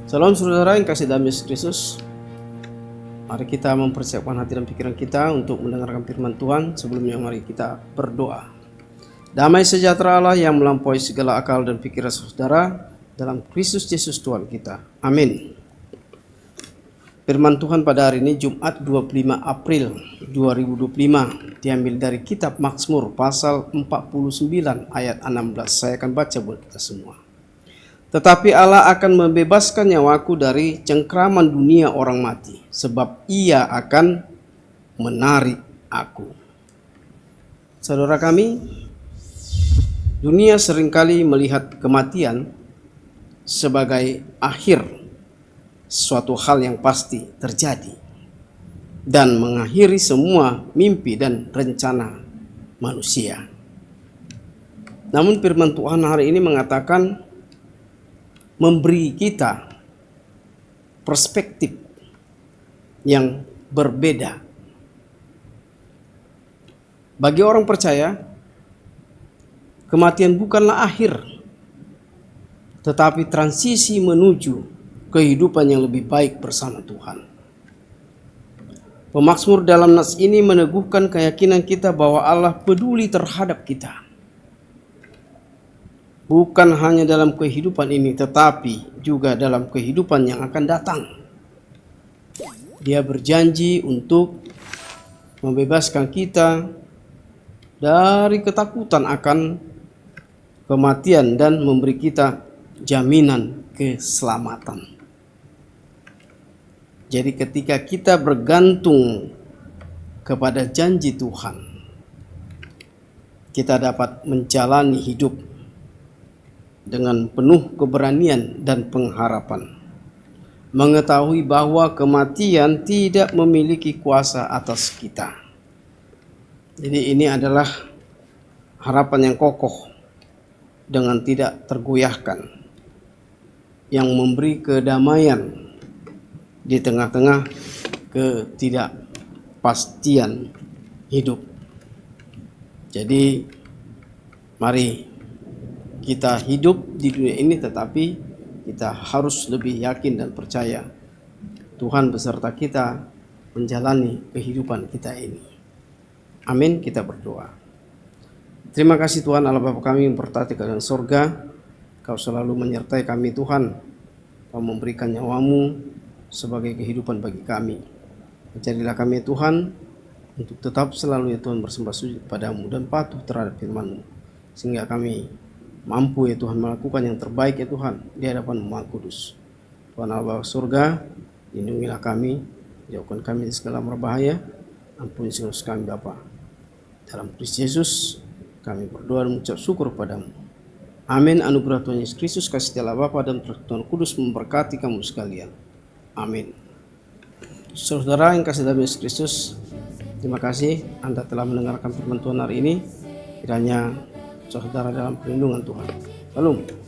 Salam saudara yang kasih dalam Yesus Kristus. Mari kita mempersiapkan hati dan pikiran kita untuk mendengarkan firman Tuhan. Sebelumnya mari kita berdoa. Damai sejahtera Allah yang melampaui segala akal dan pikiran saudara dalam Kristus Yesus Tuhan kita. Amin. Firman Tuhan pada hari ini Jumat 25 April 2025 diambil dari kitab Mazmur pasal 49 ayat 16. Saya akan baca buat kita semua. Tetapi Allah akan membebaskan nyawaku dari cengkraman dunia orang mati, sebab Ia akan menarik aku. Saudara kami, dunia seringkali melihat kematian sebagai akhir suatu hal yang pasti terjadi dan mengakhiri semua mimpi dan rencana manusia. Namun firman Tuhan hari ini mengatakan, memberi kita perspektif yang berbeda. Bagi orang percaya, kematian bukanlah akhir, tetapi transisi menuju kehidupan yang lebih baik bersama Tuhan. Pemazmur dalam nas ini meneguhkan keyakinan kita bahwa Allah peduli terhadap kita. Bukan hanya dalam kehidupan ini, tetapi juga dalam kehidupan yang akan datang. Dia berjanji untuk membebaskan kita dari ketakutan akan kematian dan memberi kita jaminan keselamatan. Jadi ketika kita bergantung kepada janji Tuhan, kita dapat menjalani hidup dengan penuh keberanian dan pengharapan, mengetahui bahwa kematian tidak memiliki kuasa atas kita. Jadi ini adalah harapan yang kokoh dengan tidak tergoyahkan, yang memberi kedamaian di tengah-tengah ketidakpastian hidup. Jadi mari kita hidup di dunia ini, tetapi kita harus lebih yakin dan percaya Tuhan beserta kita menjalani kehidupan kita ini. Amin. Kita berdoa. Terima kasih Tuhan Allah Bapa kami yang bertati ke dalam surga. Kau selalu menyertai kami Tuhan. Kau memberikan nyawamu sebagai kehidupan bagi kami. Ajarilah kami Tuhan untuk tetap selalu ya Tuhan bersembah sujud padamu dan patuh terhadap firman-Mu, sehingga kami mampu ya Tuhan melakukan yang terbaik ya Tuhan di hadapan Maha Kudus. Tuhan Allah surga, lindungilah kami, jauhkan kami dari segala berbahaya, ampuni segala dosa kami Bapa. Dalam Kristus Yesus kami berdoa dan mengucap syukur padamu. Amin. Anugerah Tuhan Yesus Kristus, kasih Allah Bapa dan Tuhan Kudus memberkati kamu sekalian. Amin. Saudara yang kasih dalam Yesus Kristus, terima kasih Anda telah mendengarkan firman Tuhan hari ini. Kiranya saudara dalam perlindungan Tuhan. Shalom.